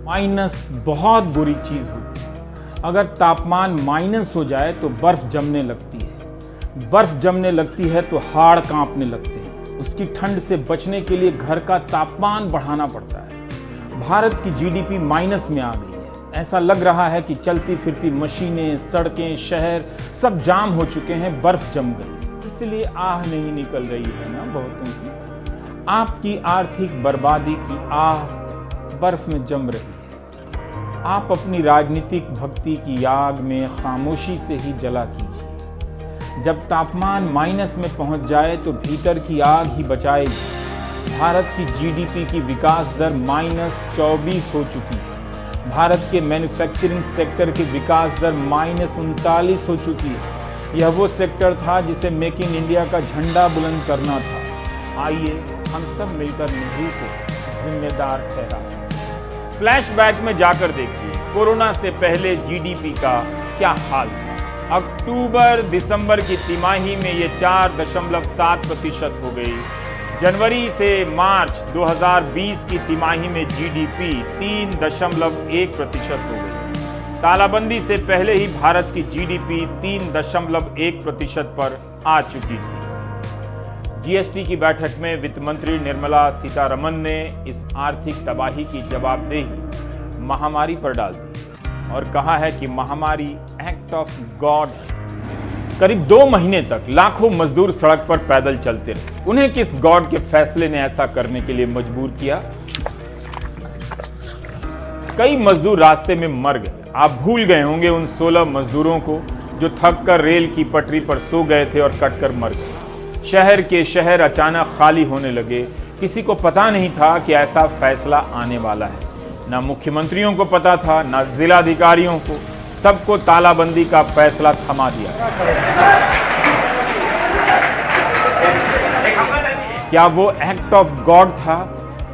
Minus बहुत बुरी चीज होती है। अगर तापमान माइनस हो जाए तो बर्फ जमने लगती है। बर्फ जमने लगती है तो हाड़ कांपने लगते हैं। उसकी ठंड से बचने के लिए घर का तापमान बढ़ाना पड़ता है। भारत की जीडीपी माइनस में आ गई है। ऐसा लग रहा है कि चलती फिरती मशीनें, सड़कें, शहर सब जाम हो चुके हैं, बर्फ जम गई। इसलिए आह नहीं निकल रही है ना बहुतों की। आपकी आर्थिक बर्बादी की आह बर्फ में जम रही है। आप अपनी राजनीतिक भक्ति की आग में खामोशी से ही जला कीजिए। जब तापमान माइनस में पहुंच जाए तो भीतर की आग ही बचाएगी। भारत की जीडीपी की विकास दर -24 हो चुकी है। भारत के मैन्युफैक्चरिंग सेक्टर की विकास दर -39 हो चुकी है। यह वो सेक्टर था जिसे मेक इन इंडिया का झंडा बुलंद करना था। आइए हम सब मिलकर नेहरू को जिम्मेदार ठहराएं। फ्लैशबैक में जाकर देखिए कोरोना से पहले जीडीपी का क्या हाल था। अक्टूबर दिसंबर की तिमाही में ये 4.7% हो गई। जनवरी से मार्च 2020 की तिमाही में जीडीपी 3.1% हो गई। तालाबंदी से पहले ही भारत की जीडीपी 3.1% पर आ चुकी थी। जीएसटी की बैठक में वित्त मंत्री निर्मला सीतारमण ने इस आर्थिक तबाही की जवाबदेही महामारी पर डाल दी और कहा है कि महामारी एक्ट ऑफ गॉड है। करीब 2 महीने तक लाखों मजदूर सड़क पर पैदल चलते रहे। उन्हें किस गॉड के फैसले ने ऐसा करने के लिए मजबूर किया? कई मजदूर रास्ते में मर गए। आप भूल गए होंगे उन 16 मजदूरों को जो थक कर रेल की पटरी पर सो गए थे और कटकर मर गए। शहर के शहर अचानक खाली होने लगे। किसी को पता नहीं था कि ऐसा फैसला आने वाला है। ना मुख्यमंत्रियों को पता था, ना जिलाधिकारियों को। सबको तालाबंदी का फैसला थमा दिया। क्या वो एक्ट ऑफ गॉड था?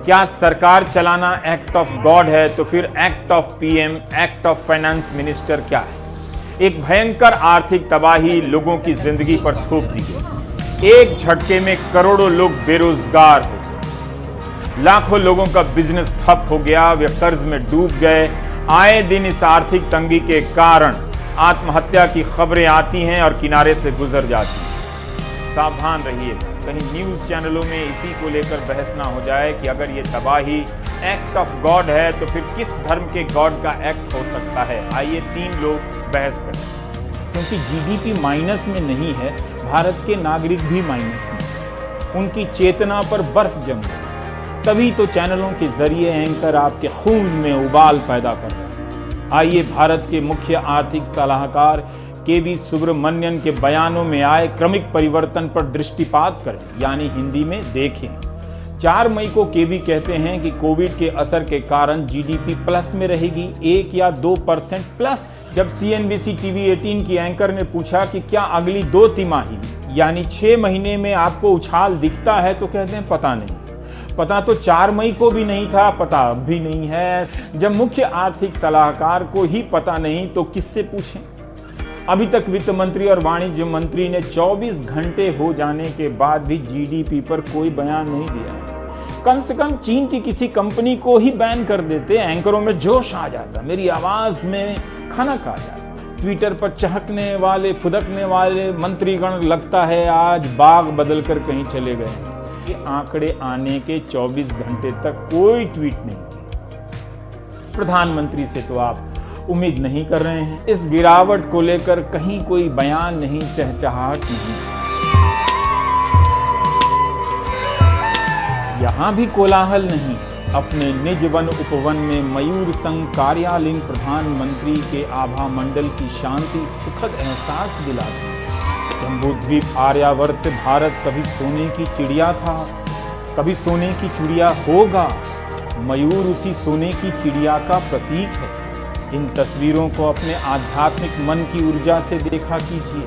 क्या सरकार चलाना एक्ट ऑफ गॉड है तो फिर act of PM, act of finance minister क्या है? एक भयंकर आर्थिक तबाही लोगों की जिंदगी पर थोप दी गई। एक झटके में करोड़ों लोग बेरोजगार हो गए। लाखों लोगों का बिजनेस ठप हो गया। वे कर्ज में डूब गए। आए दिन इस आर्थिक तंगी के कारण आत्महत्या की खबरें आती हैं और किनारे से गुजर जाती हैं। सावधान रहिए, कहीं न्यूज चैनलों में इसी को लेकर बहस ना हो जाए कि अगर ये तबाही एक्ट ऑफ गॉड है तो फिर किस धर्म के गॉड का एक्ट हो सकता है। आइए 3 लोग बहस करें। क्योंकि जीडीपी माइनस में नहीं है, भारत के नागरिक भी माइनस में। उनकी चेतना पर बर्फ जम गई। तभी तो चैनलों के जरिए एंकर आपके खून में उबाल पैदा कर रहे हैं। आइए भारत के मुख्य आर्थिक सलाहकार केवी सुब्रमण्यन के बयानों में आए क्रमिक परिवर्तन पर दृष्टिपात करें, यानी हिंदी में देखें। 4 मई को केवी कहते हैं कि कोविड के असर के कारण जीडीपी प्लस में रहेगी, 1 या 2% प्लस। जब सीएनबीसी टीवी 18 की एंकर ने पूछा कि क्या अगली 2 तिमाही यानी 6 महीने में आपको उछाल दिखता है, तो कहते हैं पता नहीं। पता तो 4 मई को भी नहीं था, पता अब भी नहीं है। जब मुख्य आर्थिक सलाहकार को ही पता नहीं तो किससे पूछें? अभी तक वित्त मंत्री और वाणिज्य मंत्री ने 24 घंटे हो जाने के बाद भी जीडीपी पर कोई बयान नहीं दिया। कम से कम चीन की किसी कंपनी को ही बैन कर देते, एंकरों में जोश आ जाता, मेरी आवाज में खनक आ जाता। ट्विटर पर चहकने वाले, फुदकने वाले मंत्रीगण लगता है आज बाग बदलकर कहीं चले गए। ये आंकड़े आने के 24 घंटे तक कोई ट्वीट नहीं। प्रधानमंत्री से तो आप उम्मीद नहीं कर रहे हैं। इस गिरावट को लेकर कहीं कोई बयान नहीं, चहचहाहट नहीं। यहां भी कोलाहल नहीं। अपने निज वन उपवन में मयूर संग कार्यालयीन प्रधानमंत्री के आभा मंडल की शांति सुखद एहसास दिलाती। जम्बूद्वीप आर्यावर्त भारत कभी सोने की चिड़िया था, कभी सोने की चिड़िया होगा। मयूर उसी सोने की चिड़िया का प्रतीक है। इन तस्वीरों को अपने आध्यात्मिक मन की ऊर्जा से देखा कीजिए।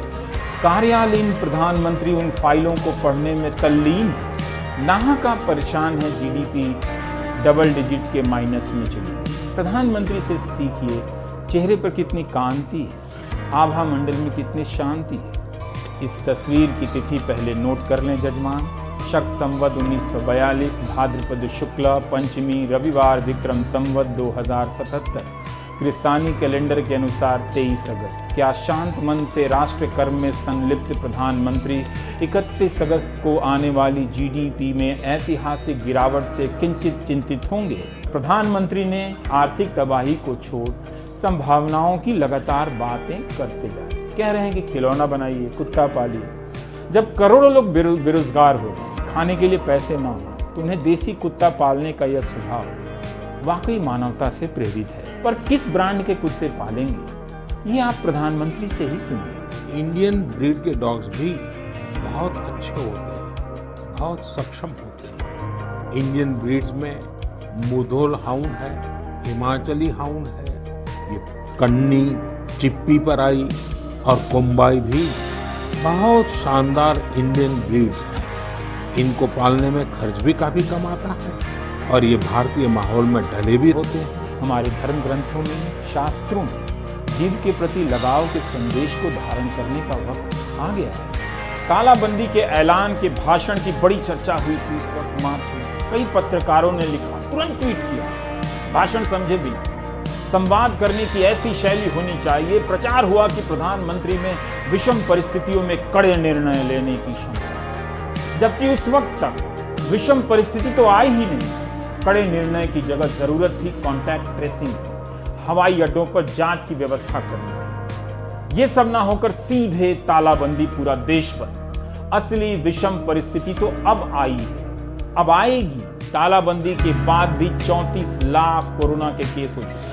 कार्यालयीन प्रधानमंत्री उन फाइलों को पढ़ने में तल्लीन है। नाहा का परेशान है जीडीपी डबल डिजिट के माइनस में चली। प्रधानमंत्री से सीखिए, चेहरे पर कितनी कांति है, आभा मंडल में कितनी शांति है। इस तस्वीर की तिथि पहले नोट कर लें जजमान। शक संवत 1942 भाद्रपद शुक्ल पंचमी रविवार विक्रम संवत 2077 क्रिस्तानी कैलेंडर के अनुसार 23 अगस्त। क्या शांत मन से राष्ट्र कर्म में संलिप्त प्रधानमंत्री 31 अगस्त को आने वाली जीडीपी में ऐतिहासिक गिरावट से किंचित चिंतित होंगे? प्रधानमंत्री ने आर्थिक तबाही को छोड़ संभावनाओं की लगातार बातें करते जा रहे हैं। कह रहे हैं कि खिलौना बनाइए, कुत्ता पालिए। जब करोड़ों लोग बेरोजगार हो, खाने के लिए पैसे ना हो, तो उन्हें देसी कुत्ता पालने का यह सुझाव वाकई मानवता से प्रेरित है। पर किस ब्रांड के कुत्ते पालेंगे, ये आप प्रधानमंत्री से ही सुनिए। इंडियन ब्रीड के डॉग्स भी बहुत अच्छे होते हैं, बहुत सक्षम होते हैं। इंडियन ब्रीड्स में मुधोल हाउंड है, हिमाचली हाउंड है, ये कन्नी, चिप्पी पराई और कोम्बाई भी बहुत शानदार इंडियन ब्रीड्स हैं। इनको पालने में खर्च भी काफी कम आता है और ये भारतीय माहौल में ढले भी होते हैं। हमारे धर्म ग्रंथों में, शास्त्रों में जीव के प्रति लगाव के संदेश को धारण करने का वक्त आ गया है। तालाबंदी के ऐलान के भाषण की बड़ी चर्चा हुई थी इस वक्त मार्च में। कई पत्रकारों ने लिखा, तुरंत ट्वीट किया, भाषण समझे बिना। संवाद करने की ऐसी शैली होनी चाहिए। प्रचार हुआ कि प्रधानमंत्री में विषम परिस्थितियों में कड़े निर्णय लेने की क्षमता, जबकि उस वक्त तक विषम परिस्थिति तो आई ही नहीं। कड़े निर्णय की जगह जरूरत थी कॉन्टैक्ट ट्रेसिंग, हवाई अड्डों पर जांच की व्यवस्था करनी थी। ये सब ना होकर सीधे तालाबंदी, पूरा देश बंद। असली विषम परिस्थिति तो अब आई है, अब आएगी। तालाबंदी के बाद भी 34 लाख कोरोना के केस हो चुके,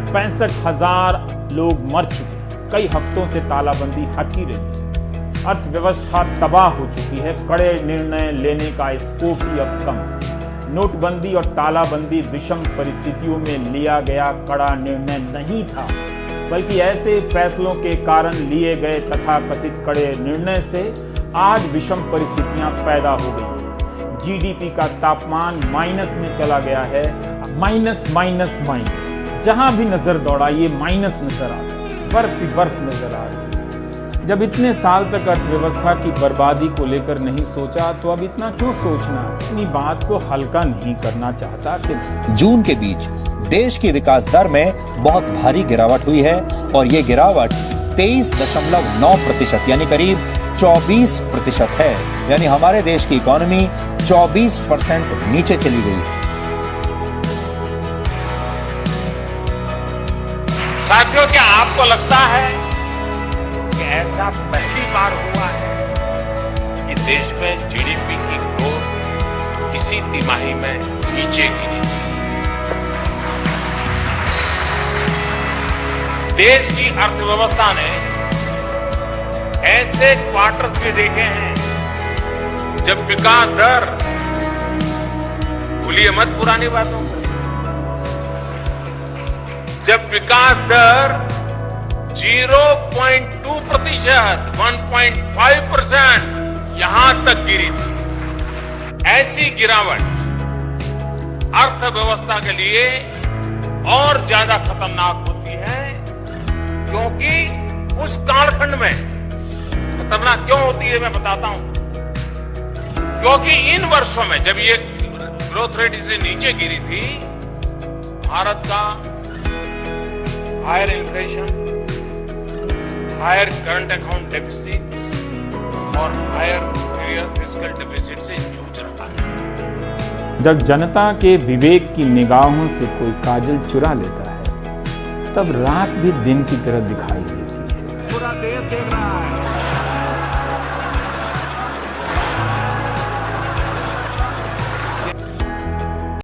65,000 लोग मर चुके। कई हफ्तों से तालाबंदी हट ही रही, अर्थव्यवस्था तबाह हो चुकी है। कड़े निर्णय लेने का स्कोप ही अब कम है। नोटबंदी और तालाबंदी विषम परिस्थितियों में लिया गया कड़ा निर्णय नहीं था, बल्कि ऐसे फैसलों के कारण लिए गए तथाकथित कड़े निर्णय से आज विषम परिस्थितियां पैदा हो गई। जीडीपी का तापमान माइनस में चला गया है। माइनस माइनस माइनस, जहां भी नजर दौड़ाइए माइनस नजर आ रहा है, बर्फ ही बर्फ नजर आ रही है। जब इतने साल तक अर्थव्यवस्था की बर्बादी को लेकर नहीं सोचा, तो अब इतना क्यों सोचना? इतनी बात को हल्का नहीं करना चाहता कि जून के बीच देश की विकास दर में बहुत भारी गिरावट हुई है और ये गिरावट 23.9% यानी करीब 24% है। यानी हमारे देश की इकोनॉमी 24% नीचे चली गई है। साथियों, क्या आपको लगता है कि ऐसा पहली बार हुआ है कि देश में जीडीपी की ग्रोथ इसी तिमाही में नीचे गिरी? देश की अर्थव्यवस्था ने ऐसे क्वार्टर्स भी देखे हैं जब विकास दर, भूलिए मत पुरानी बातों को, जब विकास दर 0.2%, 1.5% यहां तक गिरी थी। ऐसी गिरावट अर्थव्यवस्था के लिए और ज्यादा खतरनाक होती है, क्योंकि उस कालखंड में खतरनाक क्यों होती है मैं बताता हूं। क्योंकि इन वर्षों में जब ये ग्रोथ रेट इससे नीचे गिरी थी, भारत का higher inflation, higher current account deficit और हायर फिस्कल डेफिसिट से जूझ रहा है। जब जनता के विवेक की निगाहों से कोई काजल चुरा लेता है, तब रात भी दिन की तरह दिखाई देती है। पूरा देश देख रहा है